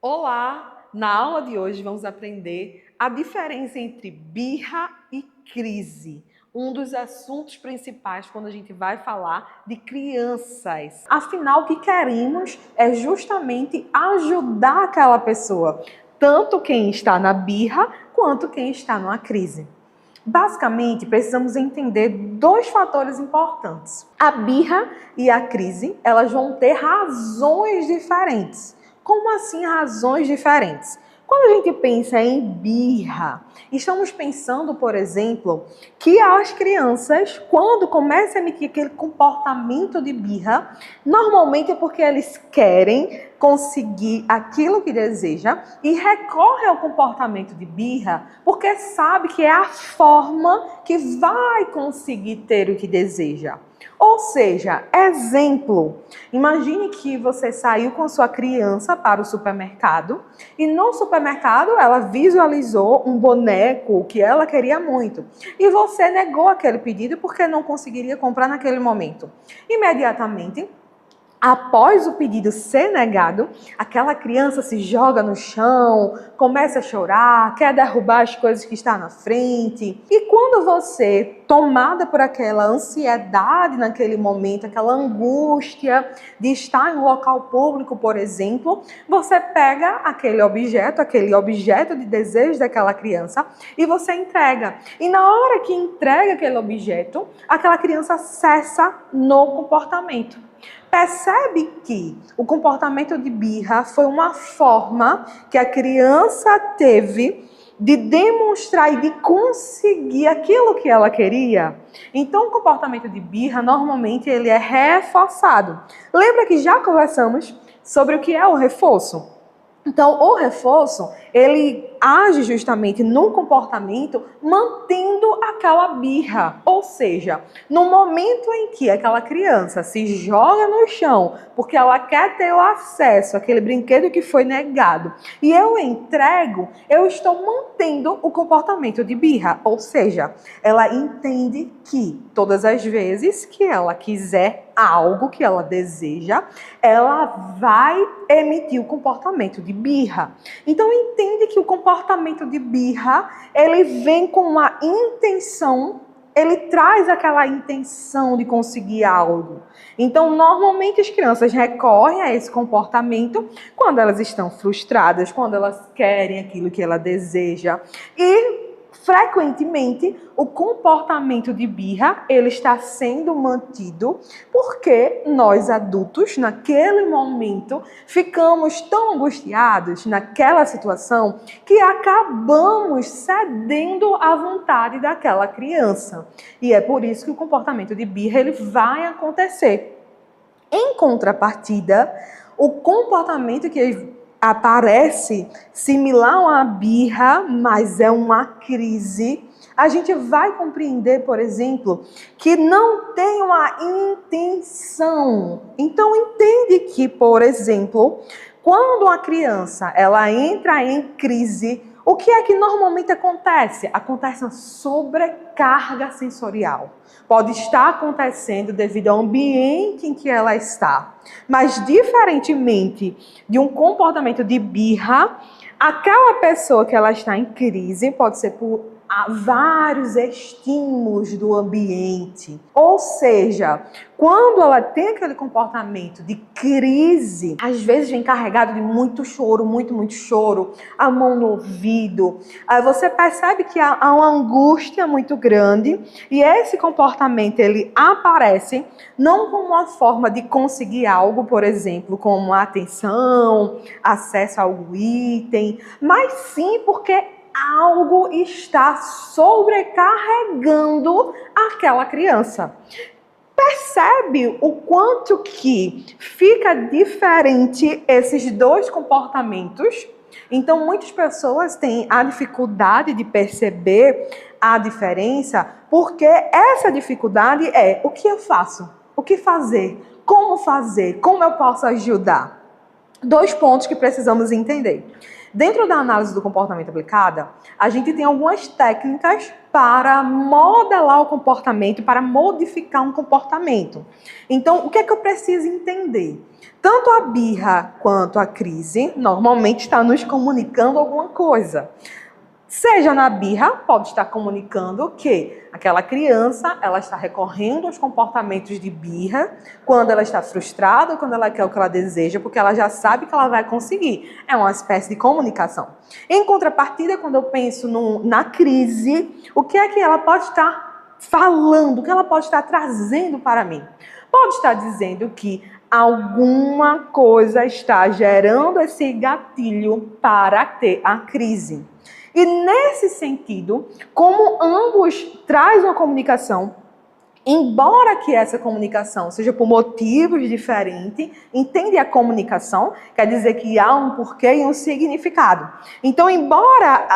Olá! Na aula de hoje vamos aprender a diferença entre birra e crise. Um dos assuntos principais quando a gente vai falar de crianças. Afinal, o que queremos é justamente ajudar aquela pessoa, tanto quem está na birra quanto quem está numa crise. Basicamente, precisamos entender dois fatores importantes. A birra e a crise, elas vão ter razões diferentes. Como assim razões diferentes? Quando a gente pensa em birra, estamos pensando, por exemplo, que as crianças, quando começam a emitir aquele comportamento de birra, normalmente é porque eles querem conseguir aquilo que deseja e recorre ao comportamento de birra porque sabe que é a forma que vai conseguir ter o que deseja. Ou seja, exemplo, imagine que você saiu com sua criança para o supermercado e no supermercado ela visualizou um boneco que ela queria muito e você negou aquele pedido porque não conseguiria comprar naquele momento. Imediatamente, após o pedido ser negado, aquela criança se joga no chão, começa a chorar, quer derrubar as coisas que estão na frente. E quando você, tomada por aquela ansiedade naquele momento, aquela angústia de estar em um local público, por exemplo, você pega aquele objeto de desejo daquela criança e você entrega. E na hora que entrega aquele objeto, aquela criança cessa no comportamento. Percebe que o comportamento de birra foi uma forma que a criança teve de demonstrar e de conseguir aquilo que ela queria? Então, o comportamento de birra, normalmente, ele é reforçado. Lembra que já conversamos sobre o que é o reforço? Então, o reforço, ele age justamente no comportamento mantendo aquela birra. Ou seja, no momento em que aquela criança se joga no chão porque ela quer ter o acesso àquele brinquedo que foi negado e eu entrego, eu estou mantendo o comportamento de birra. Ou seja, ela entende que todas as vezes que ela quiser algo que ela deseja, ela vai emitir o comportamento de birra. Então, entende que o comportamento de birra, ele vem com uma intenção, ele traz aquela intenção de conseguir algo. Então, normalmente as crianças recorrem a esse comportamento quando elas estão frustradas, quando elas querem aquilo que ela deseja. E frequentemente, o comportamento de birra, ele está sendo mantido porque nós adultos, naquele momento, ficamos tão angustiados naquela situação que acabamos cedendo à vontade daquela criança. E é por isso que o comportamento de birra, ele vai acontecer. Em contrapartida, o comportamento que aparece similar a uma birra, mas é uma crise, a gente vai compreender, por exemplo, que não tem uma intenção. Então, entende que, por exemplo, quando a criança ela entra em crise, o que é que normalmente acontece? Acontece uma sobrecarga sensorial. Pode estar acontecendo devido ao ambiente em que ela está. Mas, diferentemente de um comportamento de birra, aquela pessoa que ela está em crise, pode ser por vários estímulos do ambiente. Ou seja, quando ela tem aquele comportamento de crise, às vezes vem carregado de muito choro, muito choro, a mão no ouvido. Aí você percebe que há uma angústia muito grande e esse comportamento ele aparece não como uma forma de conseguir algo, por exemplo, como atenção, acesso a algum item, mas sim porque algo está sobrecarregando aquela criança. Percebe o quanto que fica diferente esses dois comportamentos? Então, muitas pessoas têm a dificuldade de perceber a diferença, porque essa dificuldade é o que eu faço, o que fazer, como eu posso ajudar. Dois pontos que precisamos entender. Dentro da análise do comportamento aplicada, a gente tem algumas técnicas para modelar o comportamento, para modificar um comportamento. Então, o que é que eu preciso entender? Tanto a birra quanto a crise, normalmente está nos comunicando alguma coisa. Seja na birra, pode estar comunicando que aquela criança, ela está recorrendo aos comportamentos de birra quando ela está frustrada, quando ela quer o que ela deseja, porque ela já sabe que ela vai conseguir. É uma espécie de comunicação. Em contrapartida, quando eu penso na crise, o que é que ela pode estar falando, o que ela pode estar trazendo para mim? Pode estar dizendo que alguma coisa está gerando esse gatilho para ter a crise. E nesse sentido, como ambos trazem uma comunicação, embora que essa comunicação seja por motivos diferentes, entende a comunicação? Quer dizer que há um porquê e um significado. Então, embora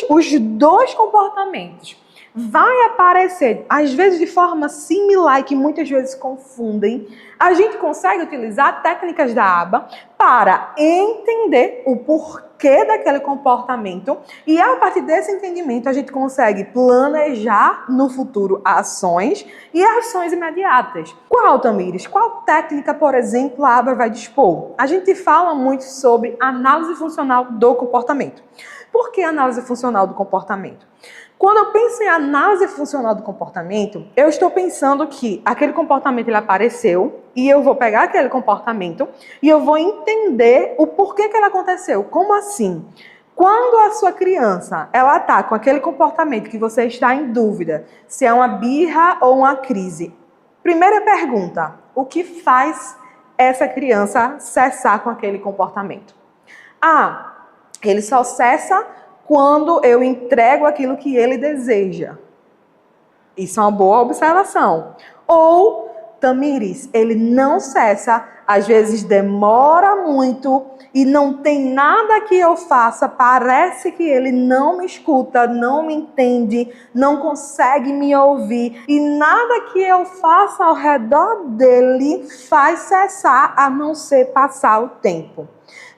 os dois comportamentos vai aparecer, às vezes de forma similar e que muitas vezes confundem, a gente consegue utilizar técnicas da aba para entender o porquê daquele comportamento e a partir desse entendimento a gente consegue planejar no futuro ações e ações imediatas. Qual, Tamires? Qual técnica, por exemplo, a aba vai dispor? A gente fala muito sobre análise funcional do comportamento. Por que análise funcional do comportamento? Quando eu penso em análise funcional do comportamento, eu estou pensando que aquele comportamento ele apareceu e eu vou pegar aquele comportamento e eu vou entender o porquê que ele aconteceu. Como assim? Quando a sua criança ela está com aquele comportamento que você está em dúvida se é uma birra ou uma crise, primeira pergunta, o que faz essa criança cessar com aquele comportamento? Ele só cessa quando eu entrego aquilo que ele deseja. Isso é uma boa observação. Ou, Tamires, ele não cessa, às vezes demora muito e não tem nada que eu faça, parece que ele não me escuta, não me entende, não consegue me ouvir e nada que eu faça ao redor dele faz cessar a não ser passar o tempo.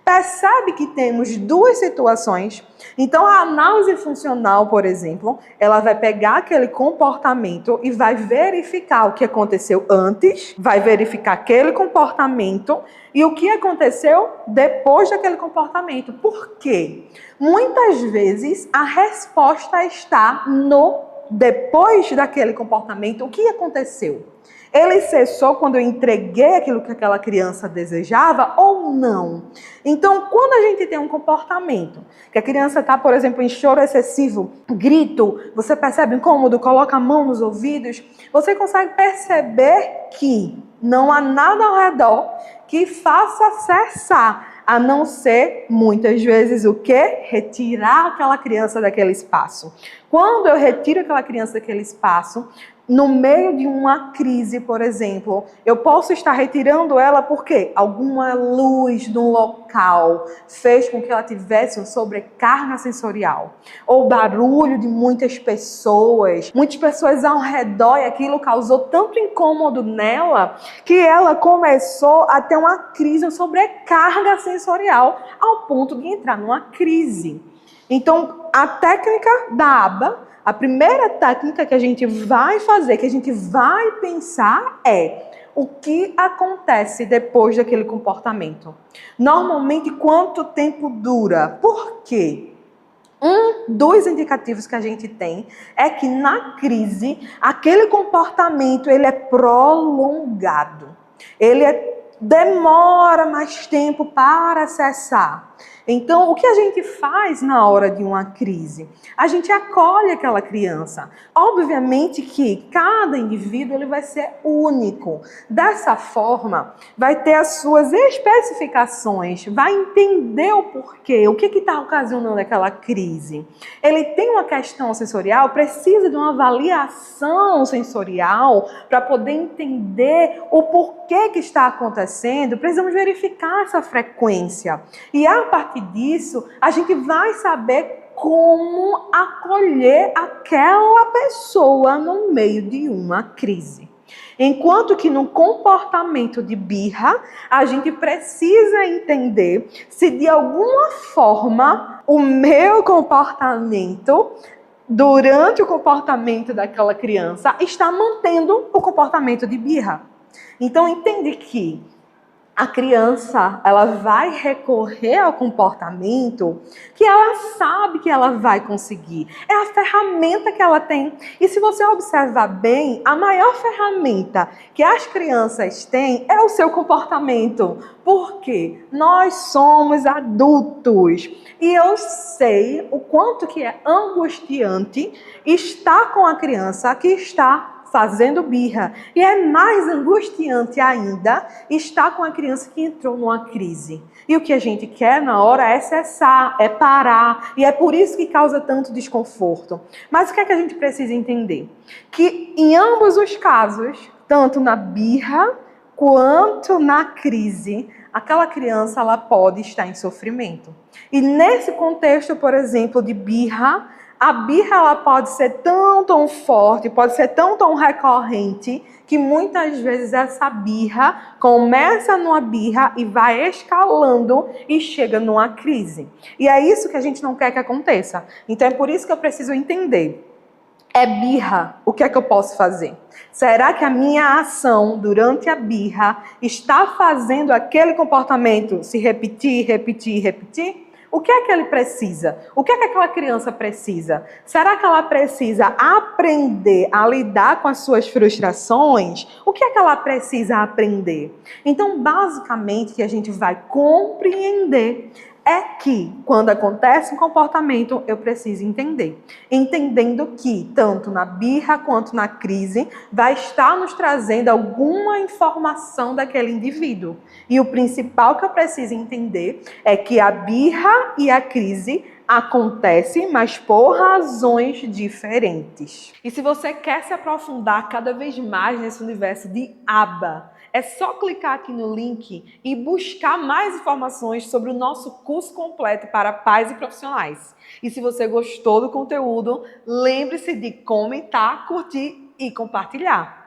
Percebe que temos duas situações. Então, a análise funcional, por exemplo, ela vai pegar aquele comportamento e vai verificar o que aconteceu antes, vai verificar aquele comportamento e o que aconteceu depois daquele comportamento. Por quê? Muitas vezes, a resposta está no depois daquele comportamento. O que aconteceu? Ele cessou quando eu entreguei aquilo que aquela criança desejava ou não? Então, quando a gente tem um comportamento, que a criança está, por exemplo, em choro excessivo, grito, você percebe incômodo, coloca a mão nos ouvidos, você consegue perceber que não há nada ao redor que faça cessar, a não ser, muitas vezes, o quê? Retirar aquela criança daquele espaço. Quando eu retiro aquela criança daquele espaço, no meio de uma crise, por exemplo, eu posso estar retirando ela porque alguma luz no local fez com que ela tivesse uma sobrecarga sensorial. Ou barulho de muitas pessoas ao redor, e aquilo causou tanto incômodo nela que ela começou a ter uma crise, uma sobrecarga sensorial, ao ponto de entrar numa crise. Então, a técnica da aba, a primeira técnica que a gente vai fazer, que a gente vai pensar é o que acontece depois daquele comportamento. Normalmente, quanto tempo dura? Por quê? Um dos indicativos que a gente tem é que na crise, aquele comportamento ele é prolongado. Demora mais tempo para cessar. Então, o que a gente faz na hora de uma crise? A gente acolhe aquela criança. Obviamente que cada indivíduo ele vai ser único. Dessa forma, vai ter as suas especificações, vai entender o porquê, o que está ocasionando aquela crise. Ele tem uma questão sensorial, precisa de uma avaliação sensorial para poder entender o porquê que está acontecendo. Precisamos verificar essa frequência. E a partir disso, a gente vai saber como acolher aquela pessoa no meio de uma crise. Enquanto que no comportamento de birra, a gente precisa entender se de alguma forma o meu comportamento, durante o comportamento daquela criança, está mantendo o comportamento de birra. Então, entende que a criança, ela vai recorrer ao comportamento que ela sabe que ela vai conseguir. É a ferramenta que ela tem. E se você observar bem, a maior ferramenta que as crianças têm é o seu comportamento. Por quê? Nós somos adultos. E eu sei o quanto que é angustiante estar com a criança que está fazendo birra. E é mais angustiante ainda estar com a criança que entrou numa crise. E o que a gente quer na hora é cessar, é parar. E é por isso que causa tanto desconforto. Mas o que é que a gente precisa entender? Que em ambos os casos, tanto na birra quanto na crise, aquela criança ela pode estar em sofrimento. E nesse contexto, por exemplo, de birra, a birra ela pode ser tão forte, pode ser tão recorrente, que muitas vezes essa birra começa numa birra e vai escalando e chega numa crise. E é isso que a gente não quer que aconteça. Então é por isso que eu preciso entender. É birra, o que é que eu posso fazer? Será que a minha ação durante a birra está fazendo aquele comportamento se repetir? O que é que ele precisa? O que é que aquela criança precisa? Será que ela precisa aprender a lidar com as suas frustrações? O que é que ela precisa aprender? Então, basicamente, o que a gente vai compreender é que, quando acontece um comportamento, eu preciso entender. Entendendo que, tanto na birra quanto na crise, vai estar nos trazendo alguma informação daquele indivíduo. E o principal que eu preciso entender é que a birra e a crise acontecem, mas por razões diferentes. E se você quer se aprofundar cada vez mais nesse universo de ABA, é só clicar aqui no link e buscar mais informações sobre o nosso curso completo para pais e profissionais. E se você gostou do conteúdo, lembre-se de comentar, curtir e compartilhar.